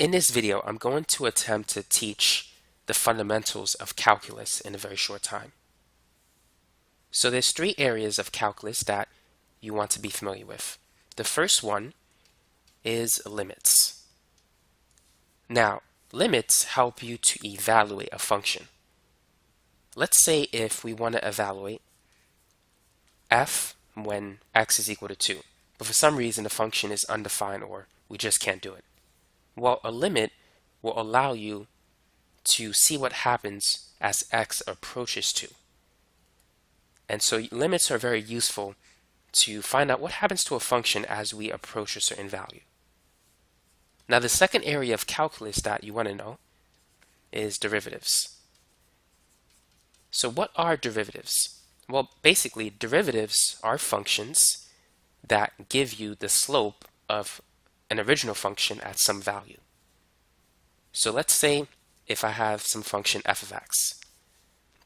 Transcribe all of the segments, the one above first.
In this video, I'm going to attempt to teach the fundamentals of calculus in a very short time. So there's three areas of calculus that you want to be familiar with. The first one is limits. Now, limits help you to evaluate a function. Let's say if we want to evaluate f when x is equal to 2, but for some reason the function is undefined or we just can't do it. Well, a limit will allow you to see what happens as x approaches 2. And so limits are very useful to find out what happens to a function as we approach a certain value. Now, the second area of calculus that you want to know is derivatives. So what are derivatives? Well, basically, derivatives are functions that give you the slope of an original function at some value. So let's say if I have some function f of x.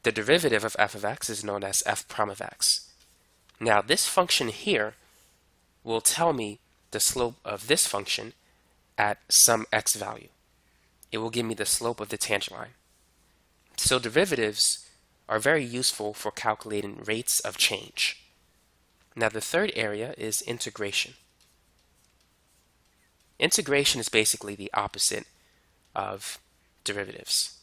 The derivative of f of x is known as f prime of x. Now, this function here will tell me the slope of this function at some x value. It will give me the slope of the tangent line. So derivatives are very useful for calculating rates of change. Now, the third area is integration. Integration is basically the opposite of derivatives.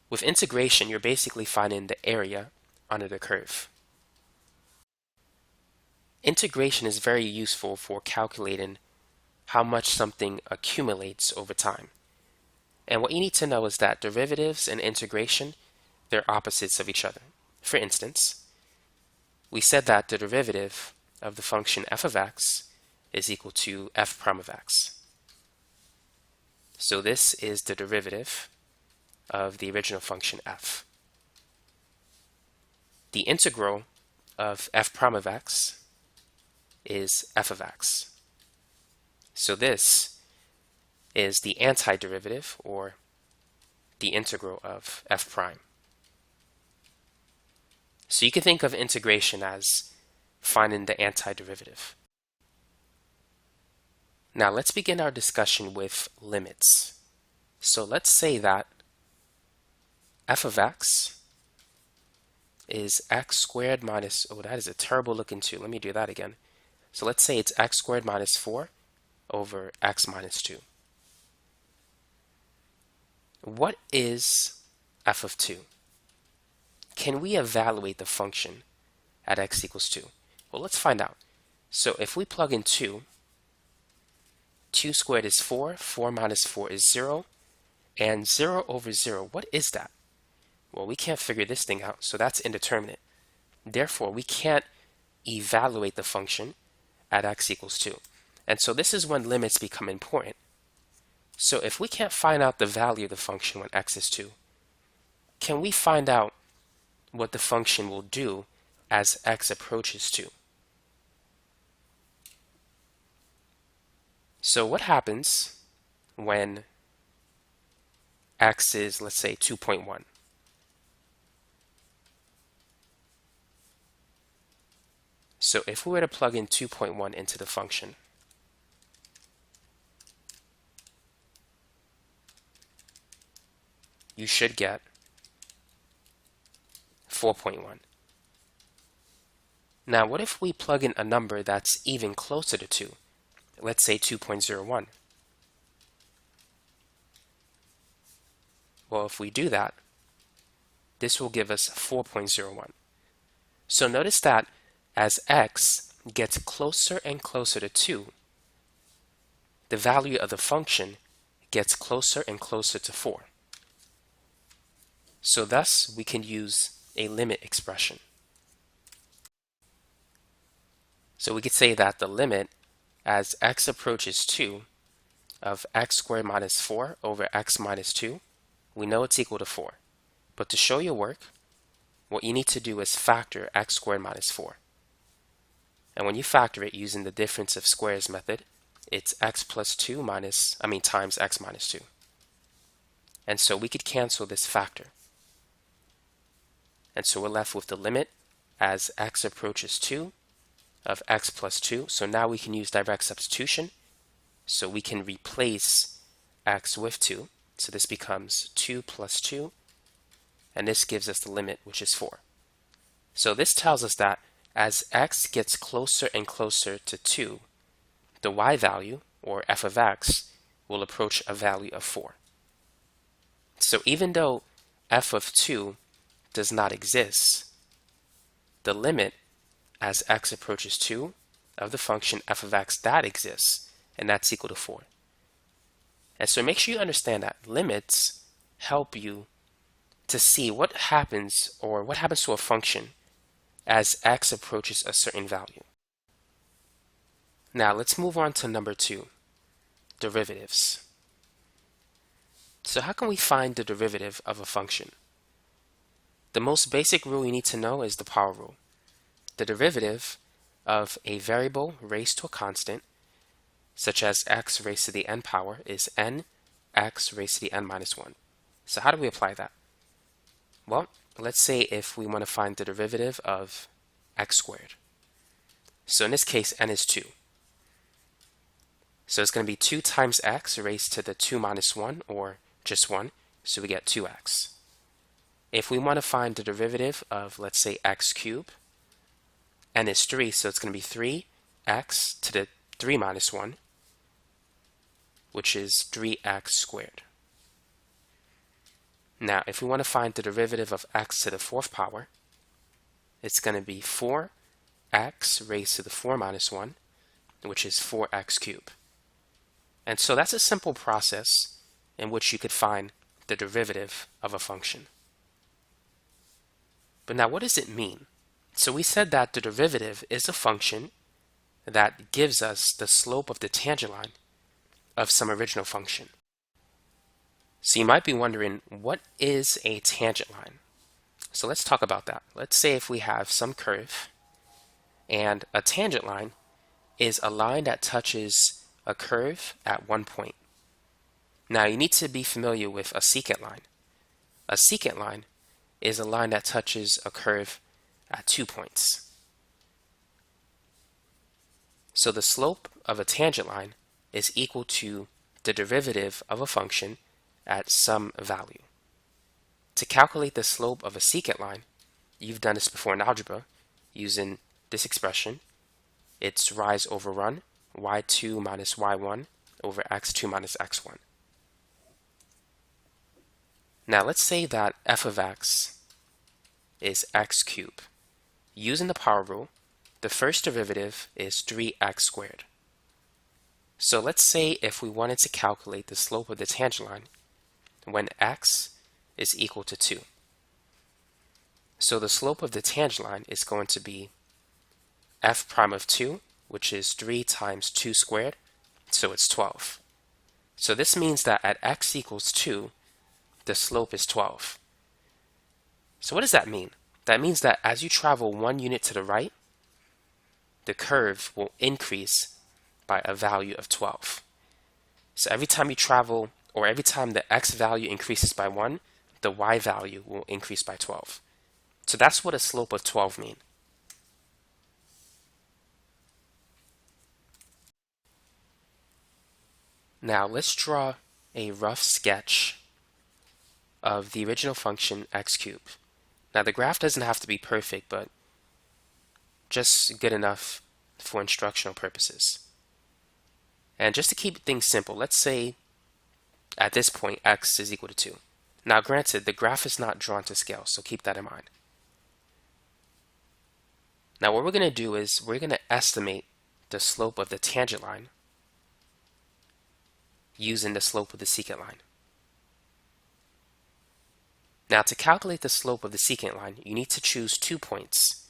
With integration, you're basically finding the area under the curve. Integration is very useful for calculating how much something accumulates over time. And what you need to know is that derivatives and integration, they're opposites of each other. For instance, we said that the derivative of the function f of x is equal to f prime of x. So this is the derivative of the original function f. The integral of f prime of x is f of x. So this is the antiderivative, or the integral of f prime. So you can think of integration as finding the antiderivative. Now let's begin our discussion with limits. So let's say that f of x is x squared minus, oh, that is a terrible looking 2. Let me do that again. So let's say it's x squared minus 4 over x minus 2. What is f of 2? Can we evaluate the function at x equals 2? Well, let's find out. So if we plug in 2, 2 squared is 4, 4 minus 4 is 0, and 0 over 0, what is that? Well, we can't figure this thing out, so that's indeterminate. Therefore, we can't evaluate the function at x equals 2. And so this is when limits become important. So if we can't find out the value of the function when x is 2, can we find out what the function will do as x approaches 2? So what happens when x is, let's say, 2.1? So if we were to plug in 2.1 into the function, you should get 4.1. Now, what if we plug in a number that's even closer to 2? Let's say 2.01. Well, if we do that, this will give us 4.01. So notice that as x gets closer and closer to 2, the value of the function gets closer and closer to 4. So thus, we can use a limit expression. So we could say that the limit as x approaches 2 of x squared minus 4 over x minus 2, we know it's equal to 4. But to show your work, what you need to do is factor x squared minus 4. And when you factor it using the difference of squares method, it's x plus 2 times x minus 2. And so we could cancel this factor. And so we're left with the limit as x approaches 2 of x plus 2. So now we can use direct substitution. So we can replace x with 2. So this becomes 2 plus 2, and this gives us the limit, which is 4. So this tells us that as x gets closer and closer to 2, the y value, or f of x, will approach a value of 4. So even though f of 2 does not exist, the limit as x approaches 2 of the function f of x, that exists, and that's equal to 4. And so make sure you understand that limits help you to see what happens to a function as x approaches a certain value. Now let's move on to number 2, derivatives. So how can we find the derivative of a function? The most basic rule you need to know is the power rule. The derivative of a variable raised to a constant, such as x raised to the n power, is n x raised to the n minus 1. So how do we apply that? Well, let's say if we want to find the derivative of x squared. So in this case, n is 2. So it's going to be 2 times x raised to the 2 minus 1, or just 1, so we get 2x. If we want to find the derivative of, let's say, x cubed, n is 3, so it's going to be 3x to the 3 minus 1, which is 3x squared. Now, if we want to find the derivative of x to the 4th power, it's going to be 4x raised to the 4 minus 1, which is 4x cubed. And so that's a simple process in which you could find the derivative of a function. But now, what does it mean? So we said that the derivative is a function that gives us the slope of the tangent line of some original function. So you might be wondering, what is a tangent line? So let's talk about that. Let's say if we have some curve, and a tangent line is a line that touches a curve at one point. Now you need to be familiar with a secant line. A secant line is a line that touches a curve at 2 points. So the slope of a tangent line is equal to the derivative of a function at some value. To calculate the slope of a secant line, you've done this before in algebra using this expression. It's rise over run, y2 minus y1 over x2 minus x1. Now let's say that f of x is x cubed. Using the power rule, the first derivative is 3x squared. So let's say if we wanted to calculate the slope of the tangent line when x is equal to 2. So the slope of the tangent line is going to be f prime of 2, which is 3 times 2 squared, so it's 12. So this means that at x equals 2, the slope is 12. So what does that mean? That means that as you travel 1 unit to the right, the curve will increase by a value of 12. So every time you travel, or every time the x value increases by 1, the y value will increase by 12. So that's what a slope of 12 means. Now let's draw a rough sketch of the original function x cubed. Now the graph doesn't have to be perfect, but just good enough for instructional purposes. And just to keep things simple, let's say at this point x is equal to 2. Now granted, the graph is not drawn to scale, so keep that in mind. Now what we're going to do is we're going to estimate the slope of the tangent line using the slope of the secant line. Now to calculate the slope of the secant line, you need to choose 2 points.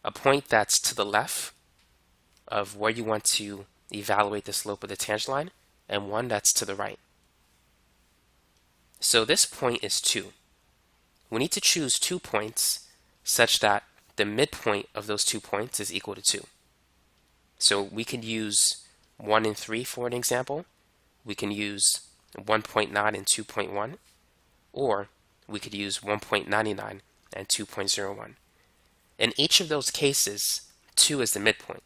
A point that's to the left of where you want to evaluate the slope of the tangent line, and one that's to the right. So this point is 2. We need to choose 2 points such that the midpoint of those 2 points is equal to 2. So we could use 1 and 3 for an example. We can use 1.9 and 2.1, or we could use 1.99 and 2.01. In each of those cases, 2 is the midpoint.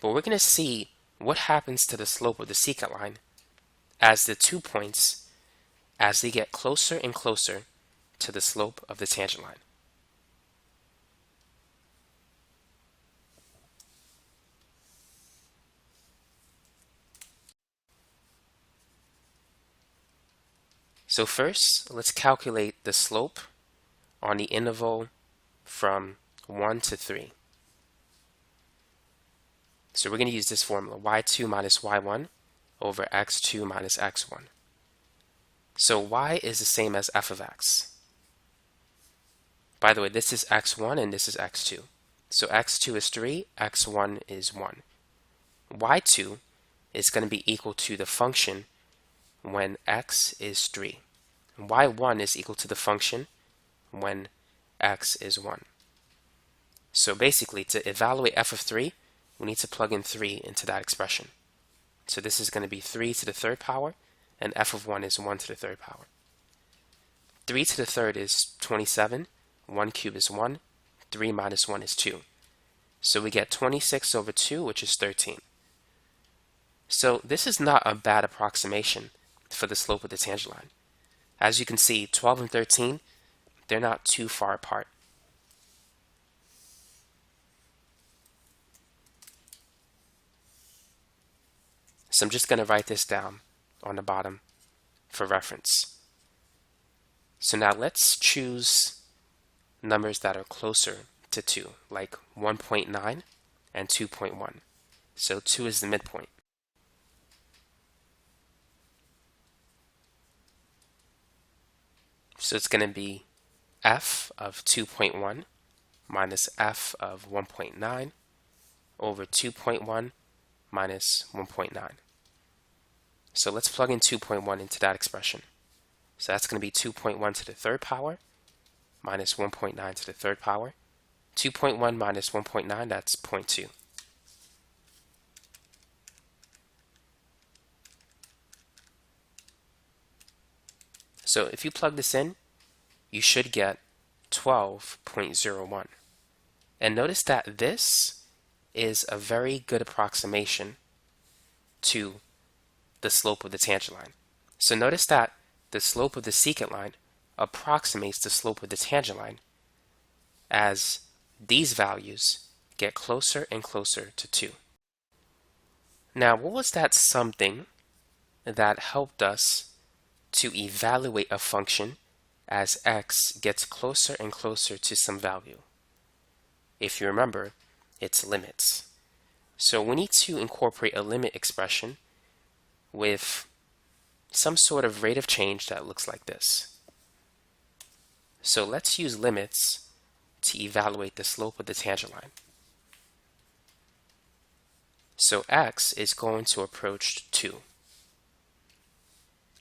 But we're going to see what happens to the slope of the secant line as the 2 points as they get closer and closer to the slope of the tangent line. So first, let's calculate the slope on the interval from 1 to 3. So we're going to use this formula, y2 minus y1 over x2 minus x1. So y is the same as f of x. By the way, this is x1 and this is x2. So x2 is 3, x1 is 1. y2 is going to be equal to the function when x is 3. y1 is equal to the function when x is 1. So basically, to evaluate f of 3, we need to plug in 3 into that expression. So this is going to be 3 to the third power, and f of 1 is 1 to the third power. 3 to the third is 27, 1 cubed is 1, 3 minus 1 is 2. So we get 26 over 2, which is 13. So this is not a bad approximation for the slope of the tangent line. As you can see, 12 and 13, they're not too far apart. So I'm just going to write this down on the bottom for reference. So now let's choose numbers that are closer to 2, like 1.9 and 2.1. So 2 is the midpoint. So it's going to be f of 2.1 minus f of 1.9 over 2.1 minus 1.9. So let's plug in 2.1 into that expression. So that's going to be 2.1 to the third power minus 1.9 to the third power. 2.1 minus 1.9, that's 0.2. So if you plug this in, you should get 12.01. And notice that this is a very good approximation to the slope of the tangent line. So notice that the slope of the secant line approximates the slope of the tangent line as these values get closer and closer to 2. Now, what was that something that helped us to evaluate a function as x gets closer and closer to some value? If you remember, it's limits. So we need to incorporate a limit expression with some sort of rate of change that looks like this. So let's use limits to evaluate the slope of the tangent line. So x is going to approach 2.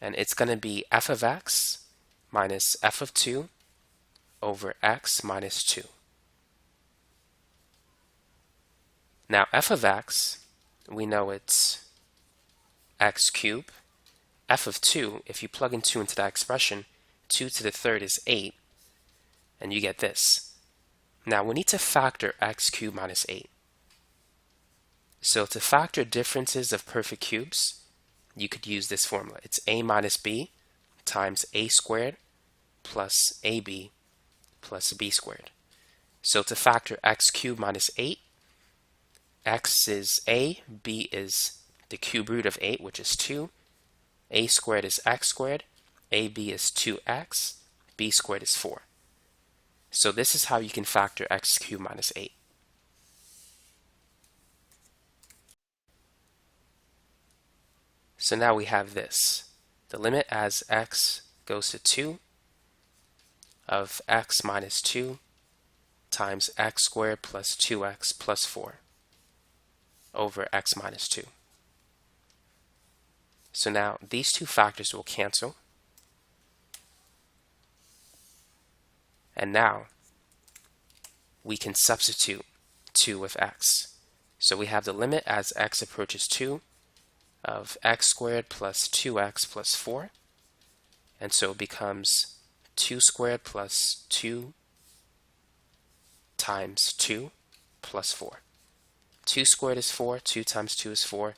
And it's going to be f of x minus f of 2 over x minus 2. Now f of x, we know it's x cubed. F of 2, if you plug in 2 into that expression, 2 to the third is 8, and you get this. Now we need to factor x cubed minus 8. So to factor differences of perfect cubes, you could use this formula. It's a minus b times a squared plus ab plus b squared. So to factor x cubed minus 8, x is a, b is the cube root of 8, which is 2, a squared is x squared, ab is 2x, b squared is 4. So this is how you can factor x cubed minus 8. So now we have this. The limit as x goes to 2 of x minus 2 times x squared plus 2x plus 4 over x minus 2. So now these two factors will cancel. And now we can substitute 2 with x. So we have the limit as x approaches 2 of x squared plus 2x plus 4. And so it becomes 2 squared plus 2 times 2 plus 4. 2 squared is 4, 2 times 2 is 4.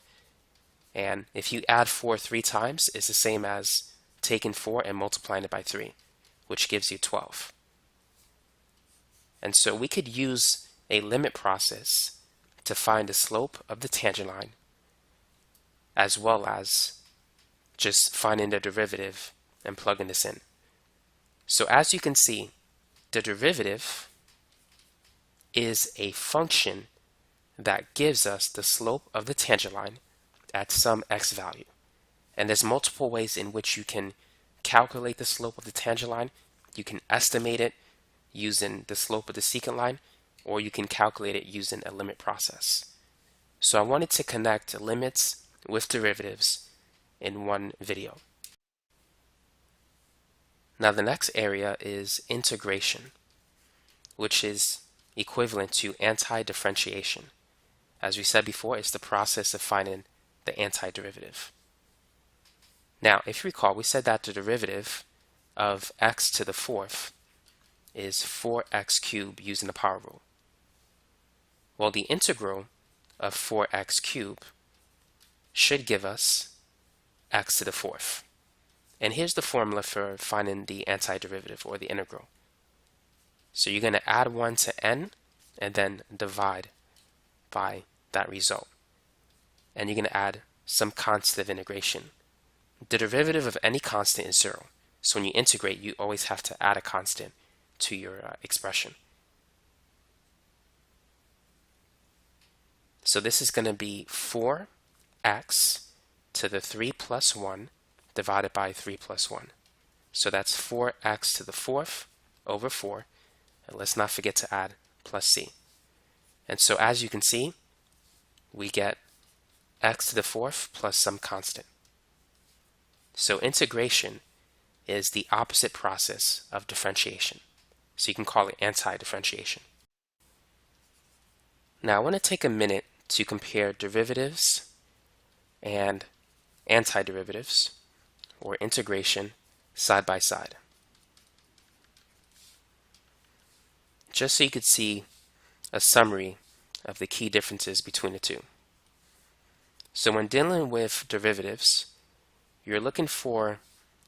And if you add 4 3 times, it's the same as taking 4 and multiplying it by 3, which gives you 12. And so we could use a limit process to find the slope of the tangent line, as well as just finding the derivative and plugging this in. So as you can see, the derivative is a function that gives us the slope of the tangent line at some x value. And there's multiple ways in which you can calculate the slope of the tangent line. You can estimate it using the slope of the secant line, or you can calculate it using a limit process. So I wanted to connect limits with derivatives in one video. Now the next area is integration, which is equivalent to anti-differentiation. As we said before, it's the process of finding the antiderivative. Now, if you recall, we said that the derivative of x to the fourth is 4x cubed using the power rule. Well, the integral of 4x cubed should give us x to the fourth. And here's the formula for finding the antiderivative, or the integral. So you're going to add 1 to n and then divide by that result. And you're going to add some constant of integration. The derivative of any constant is 0. So when you integrate, you always have to add a constant to your expression. So this is going to be 4x to the 3 plus 1 divided by 3 plus 1. So that's 4x to the fourth over 4. And let's not forget to add plus c. And so as you can see, we get x to the fourth plus some constant. So integration is the opposite process of differentiation. So you can call it anti-differentiation. Now I want to take a minute to compare derivatives and antiderivatives, or integration, side by side. Just so you could see a summary of the key differences between the two. So when dealing with derivatives, you're looking for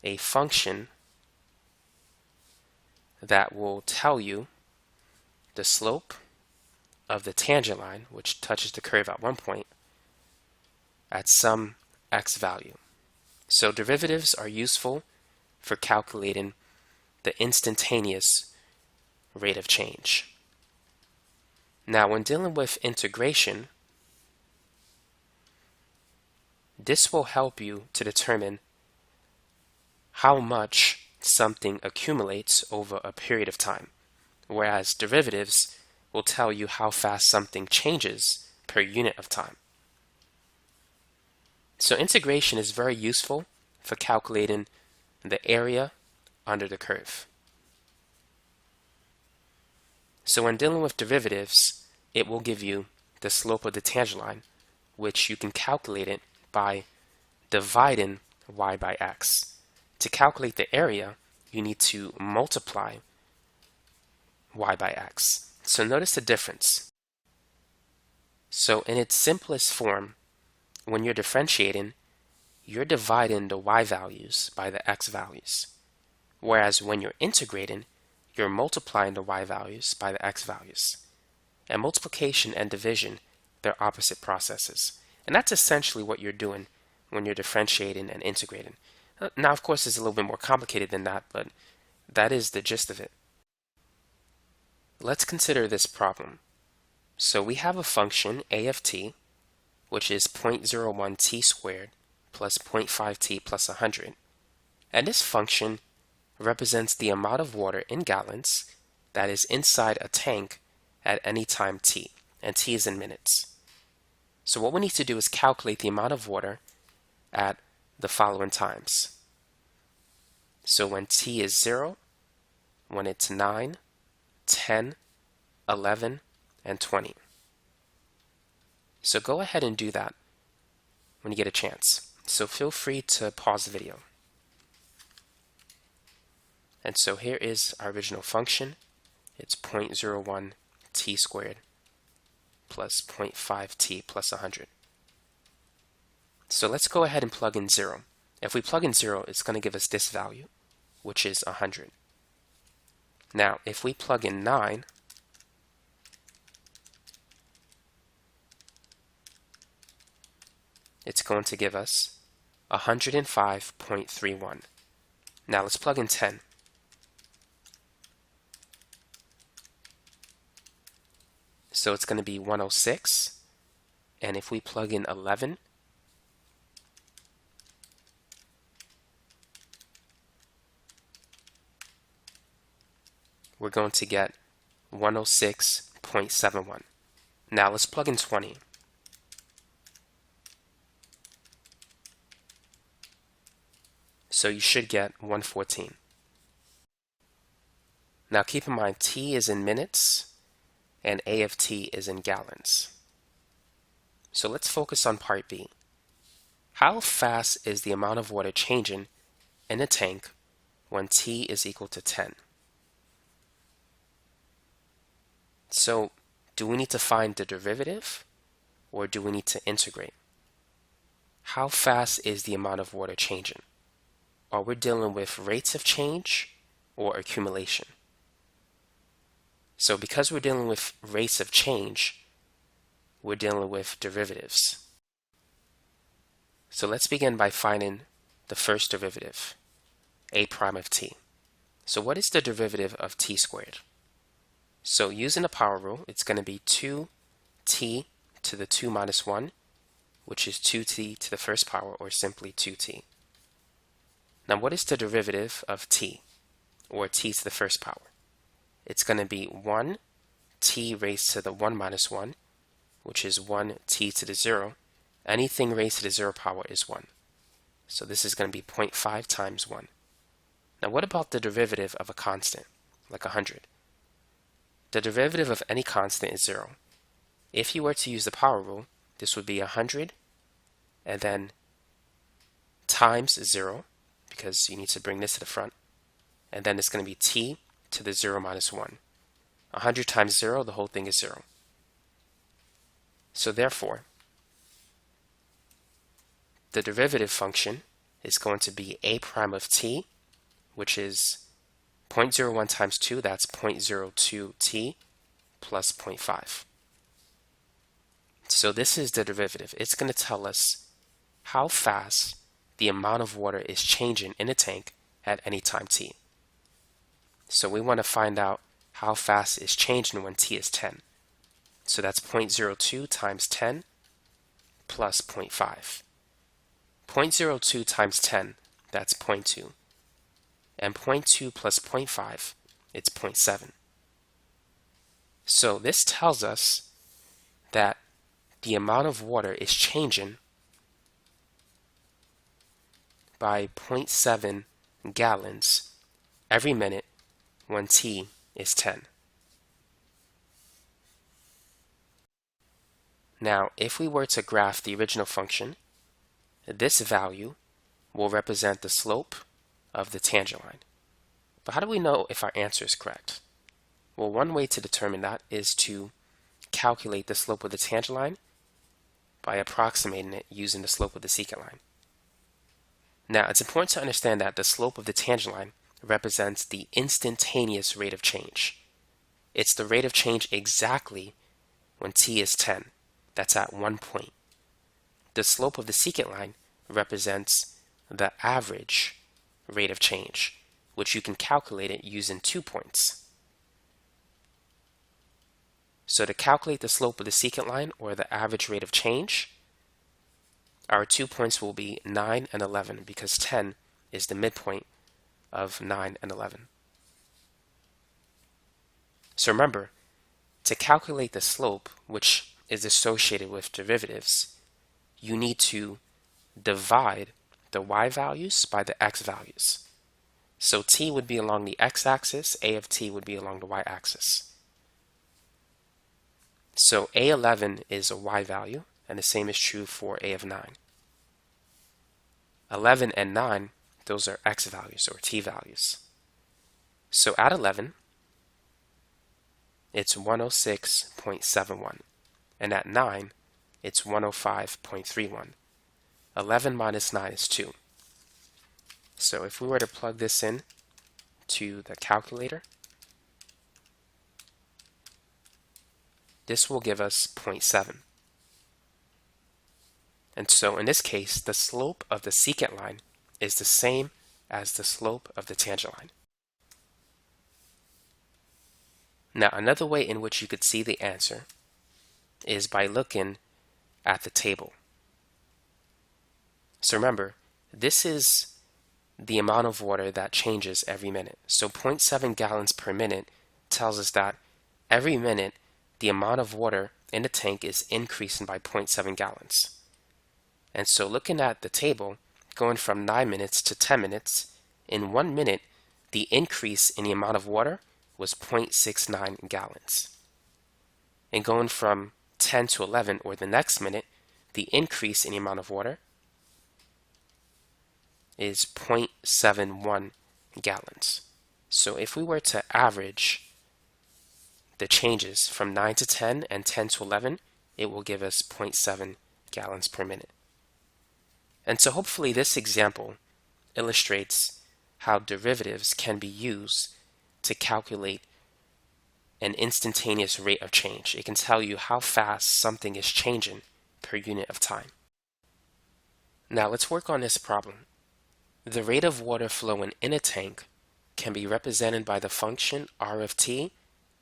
a function that will tell you the slope of the tangent line, which touches the curve at one point, at some x value. So derivatives are useful for calculating the instantaneous rate of change. Now, when dealing with integration, this will help you to determine how much something accumulates over a period of time, whereas derivatives will tell you how fast something changes per unit of time. So integration is very useful for calculating the area under the curve. So when dealing with derivatives, it will give you the slope of the tangent line, which you can calculate it by dividing y by x. To calculate the area, you need to multiply y by x. So notice the difference. So in its simplest form, when you're differentiating, you're dividing the y values by the x values. Whereas when you're integrating, you're multiplying the y values by the x values. And multiplication and division, they're opposite processes. And that's essentially what you're doing when you're differentiating and integrating. Now, of course, it's a little bit more complicated than that, but that is the gist of it. Let's consider this problem. So we have a function, a of t, which is 0.01 t squared plus 0.5 t plus 100. And this function represents the amount of water in gallons that is inside a tank at any time t, and t is in minutes. So what we need to do is calculate the amount of water at the following times. So when t is 0, when it's 9, 10, 11, and 20. So go ahead and do that when you get a chance. So feel free to pause the video. And so here is our original function. It's 0.01 t squared plus 0.5 t plus 100. So let's go ahead and plug in 0. If we plug in 0, it's going to give us this value, which is 100. Now, if we plug in 9, it's going to give us 105.31. Now let's plug in 10. So it's going to be 106. And if we plug in 11, we're going to get 106.71. Now let's plug in 20. So you should get 114. Now keep in mind, T is in minutes and A of T is in gallons. So let's focus on part B. How fast is the amount of water changing in a tank when T is equal to 10? So do we need to find the derivative or do we need to integrate? How fast is the amount of water changing? Are we dealing with rates of change or accumulation? So because we're dealing with rates of change, we're dealing with derivatives. So let's begin by finding the first derivative, a prime of t. So what is the derivative of t squared? So using the power rule, it's going to be 2t to the 2 minus 1, which is 2t to the first power, or simply 2t. Now what is the derivative of t, or t to the first power? It's going to be 1t raised to the 1 minus 1, which is 1t to the 0. Anything raised to the 0 power is 1. So this is going to be 0.5 times 1. Now what about the derivative of a constant, like 100? The derivative of any constant is 0. If you were to use the power rule, this would be 100 and then times 0, because you need to bring this to the front, and then it's going to be t to the 0 minus 1. 100 times 0, the whole thing is 0. So therefore, the derivative function is going to be a prime of t, which is 0.01 times 2, that's 0.02t plus 0.5. So this is the derivative. It's going to tell us how fast the amount of water is changing in a tank at any time t. So we want to find out how fast it's changing when t is 10. So that's 0.02 times 10 plus 0.5. 0.02 times 10, that's 0.2. And 0.2 plus 0.5, it's 0.7. So this tells us that the amount of water is changing by 0.7 gallons every minute when t is 10. Now, if we were to graph the original function, this value will represent the slope of the tangent line. But how do we know if our answer is correct? Well, one way to determine that is to calculate the slope of the tangent line by approximating it using the slope of the secant line. Now, it's important to understand that the slope of the tangent line represents the instantaneous rate of change. It's the rate of change exactly when t is 10. That's at 1 point. The slope of the secant line represents the average rate of change, which you can calculate it using 2 points. So to calculate the slope of the secant line, or the average rate of change, our 2 points will be 9 and 11, because 10 is the midpoint of 9 and 11. So remember, to calculate the slope, which is associated with derivatives, you need to divide the y values by the x values. So t would be along the x-axis, a of t would be along the y-axis. So a11 is a y value, and the same is true for a of 9. 11 and 9, those are x values, or t values. So at 11, it's 106.71, and at 9, it's 105.31. 11 minus 9 is 2. So if we were to plug this in to the calculator, this will give us 0.7. And so in this case, the slope of the secant line is the same as the slope of the tangent line. Now, another way in which you could see the answer is by looking at the table. So remember, this is the amount of water that changes every minute. So 0.7 gallons per minute tells us that every minute the amount of water in the tank is increasing by 0.7 gallons. And so looking at the table, going from 9 minutes to 10 minutes, in 1 minute, the increase in the amount of water was 0.69 gallons. And going from 10 to 11, or the next minute, the increase in the amount of water is 0.71 gallons. So if we were to average the changes from 9 to 10 and 10 to 11, it will give us 0.7 gallons per minute. And so hopefully this example illustrates how derivatives can be used to calculate an instantaneous rate of change. It can tell you how fast something is changing per unit of time. Now let's work on this problem. The rate of water flowing in a tank can be represented by the function r of t,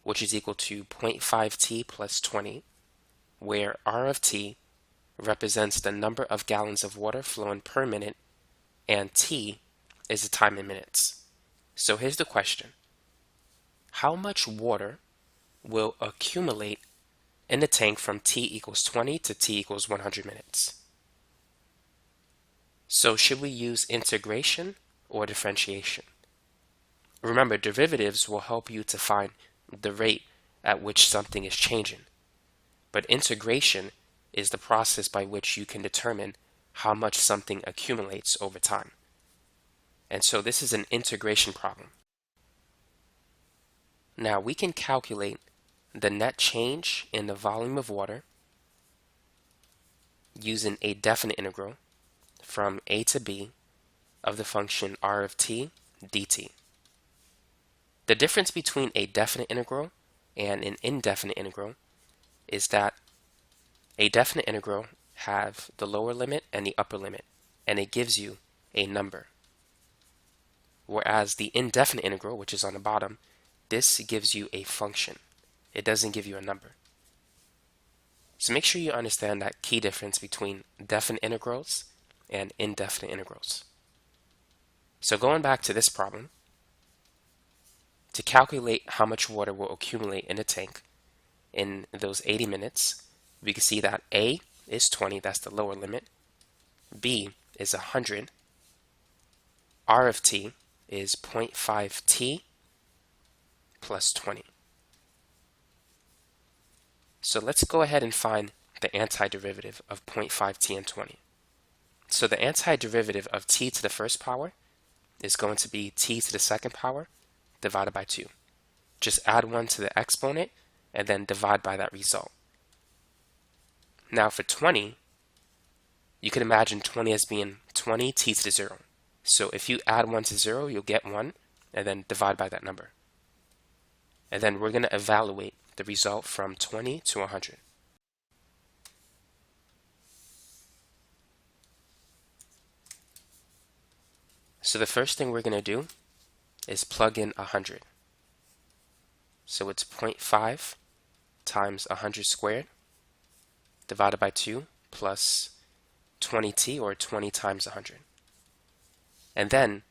which is equal to 0.5t plus 20, where r of t represents the number of gallons of water flowing per minute, and t is the time in minutes. So here's the question. How much water will accumulate in the tank from t equals 20 to t equals 100 minutes? So should we use integration or differentiation? Remember, derivatives will help you to find the rate at which something is changing, but integration is the process by which you can determine how much something accumulates over time. And so this is an integration problem. Now we can calculate the net change in the volume of water using a definite integral from a to b of the function r of t dt. The difference between a definite integral and an indefinite integral is that a definite integral have the lower limit and the upper limit, and it gives you a number. Whereas the indefinite integral, which is on the bottom, this gives you a function. It doesn't give you a number. So make sure you understand that key difference between definite integrals and indefinite integrals. So going back to this problem, to calculate how much water will accumulate in a tank in those 80 minutes, we can see that A is 20, that's the lower limit. B is 100. R of t is 0.5t plus 20. So let's go ahead and find the antiderivative of 0.5t and 20. So the antiderivative of t to the first power is going to be t to the second power divided by 2. Just add 1 to the exponent and then divide by that result. Now for 20, you can imagine 20 as being 20 t to the 0. So if you add 1 to 0, you'll get 1 and then divide by that number. And then we're going to evaluate the result from 20 to 100. So the first thing we're going to do is plug in 100. So it's 0.5 times 100 squared divided by 2 plus 20t, or 20 times 100. And then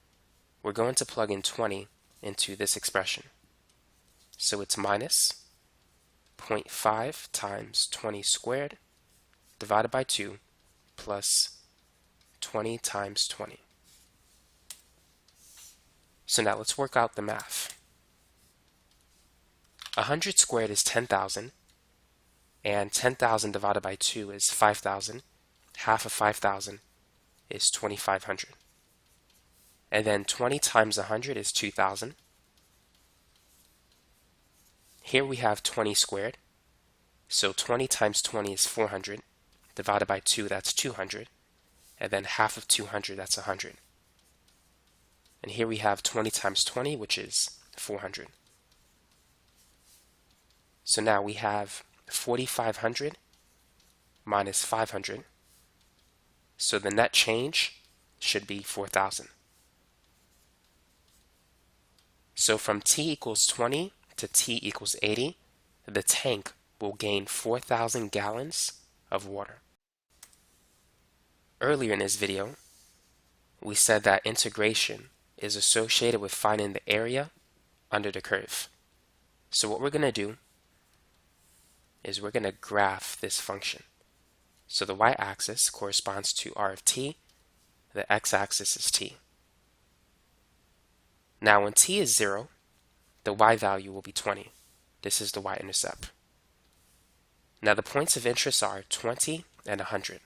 we're going to plug in 20 into this expression. So it's minus 0.5 times 20 squared divided by 2 plus 20 times 20. So now let's work out the math. 100 squared is 10,000, and 10,000 divided by 2 is 5,000. Half of 5,000 is 2,500. And then 20 times 100 is 2,000. Here we have 20 squared. So 20 times 20 is 400. Divided by 2, that's 200. and then half of 200, that's 100. And here we have 20 times 20, which is 400. So now we have 4,500 minus 500. So the net change should be 4,000. So from t equals 20 to t equals 80, the tank will gain 4,000 gallons of water. Earlier in this video, we said that integration is associated with finding the area under the curve. So what we're going to do is we're going to graph this function. So the y-axis corresponds to r of t, the x-axis is t. Now when t is 0, the y value will be 20. This is the y-intercept. Now the points of interest are 20 and 100.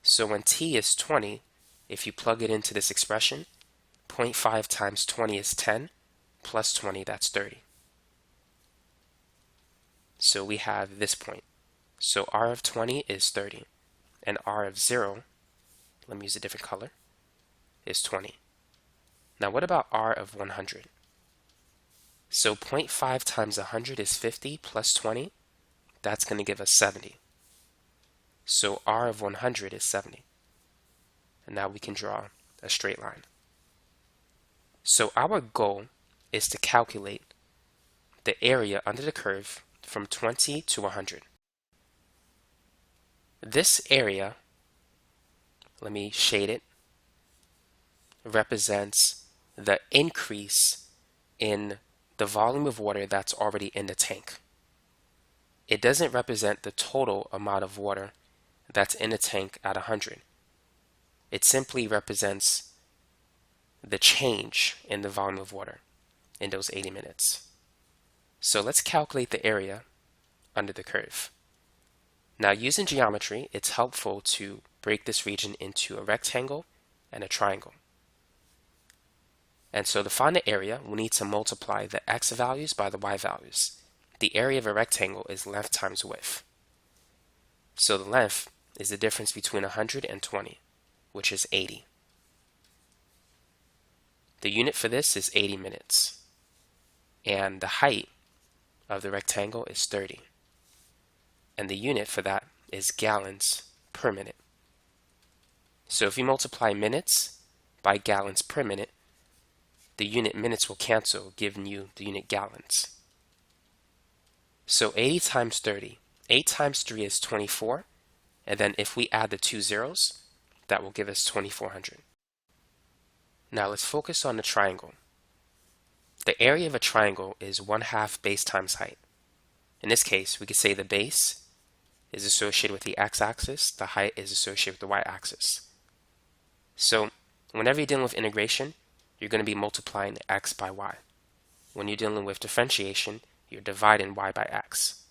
So when t is 20, if you plug it into this expression, 0.5 times 20 is 10, plus 20, that's 30. So we have this point. So r of 20 is 30, and r of 0, let me use a different color, is 20. Now what about r of 100? So 0.5 times 100 is 50 plus 20, that's going to give us 70. So r of 100 is 70. And now we can draw a straight line. So our goal is to calculate the area under the curve from 20 to 100. This area, let me shade it, represents the increase in the volume of water that's already in the tank. It doesn't represent the total amount of water that's in the tank at 100. It simply represents the change in the volume of water in those 80 minutes. So let's calculate the area under the curve. Now using geometry, it's helpful to break this region into a rectangle and a triangle. And so to find the area, we need to multiply the x values by the y values. The area of a rectangle is length times width. So the length is the difference between 100 and 20, which is 80. The unit for this is 80 minutes. And the height of the rectangle is 30. And the unit for that is gallons per minute. So if you multiply minutes by gallons per minute, the unit minutes will cancel, giving you the unit gallons. So 80 times 30. 8 times 3 is 24. And then if we add the two zeros, that will give us 2,400. Now let's focus on the triangle. The area of a triangle is 1/2 base times height. In this case, we could say the base is associated with the x-axis, the height is associated with the y-axis. So whenever you're dealing with integration, you're going to be multiplying x by y. When you're dealing with differentiation, you're dividing y by x.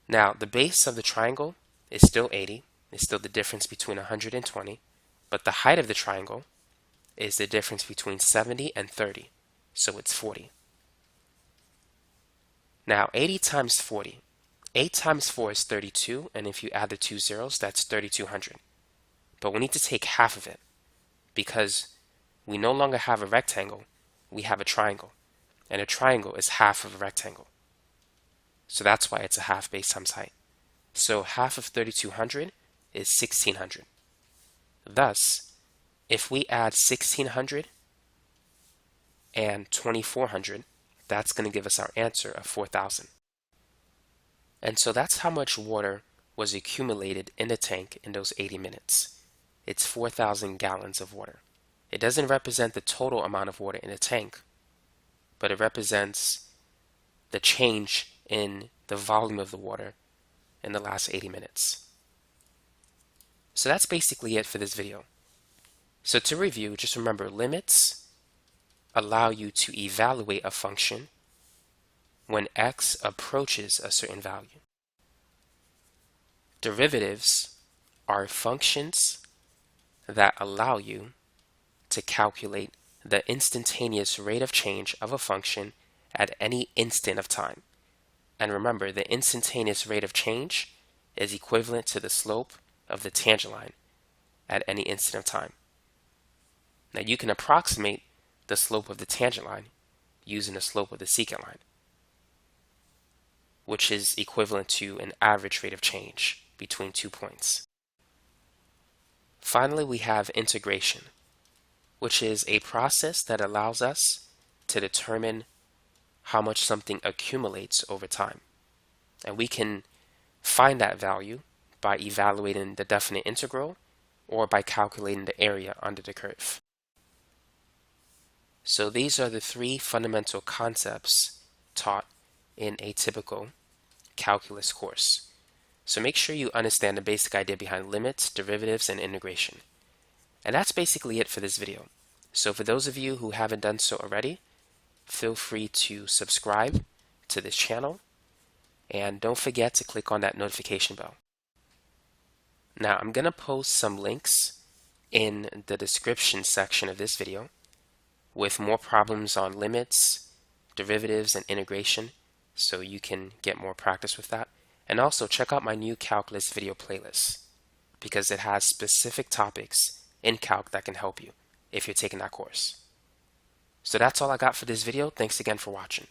Now the base of the triangle is still 80. It's still the difference between 100 and 20. But the height of the triangle is the difference between 70 and 30. So it's 40. Now 80 times 40. 8 times 4 is 32. And if you add the two zeros, that's 3,200. But we need to take half of it, because we no longer have a rectangle, we have a triangle. And a triangle is half of a rectangle. So that's why it's a half base times height. So half of 3,200 is 1,600. Thus, if we add 1,600 and 2,400, that's going to give us our answer of 4,000. And so that's how much water was accumulated in the tank in those 80 minutes. It's 4,000 gallons of water. It doesn't represent the total amount of water in the tank, but it represents the change in the volume of the water in the last 80 minutes. So that's basically it for this video. So to review, just remember, limits allow you to evaluate a function when x approaches a certain value. Derivatives are functions that allow you to calculate the instantaneous rate of change of a function at any instant of time. And remember, the instantaneous rate of change is equivalent to the slope of the tangent line at any instant of time. Now you can approximate the slope of the tangent line using the slope of the secant line, which is equivalent to an average rate of change between 2 points. Finally, we have integration, which is a process that allows us to determine how much something accumulates over time. And we can find that value by evaluating the definite integral or by calculating the area under the curve. So these are the three fundamental concepts taught in a typical calculus course. So make sure you understand the basic idea behind limits, derivatives, and integration. And that's basically it for this video. So for those of you who haven't done so already, feel free to subscribe to this channel, and don't forget to click on that notification bell. Now I'm going to post some links in the description section of this video with more problems on limits, derivatives, and integration, so you can get more practice with that. And also check out my new calculus video playlist, because it has specific topics in calc that can help you if you're taking that course. So that's all I got for this video. Thanks again for watching.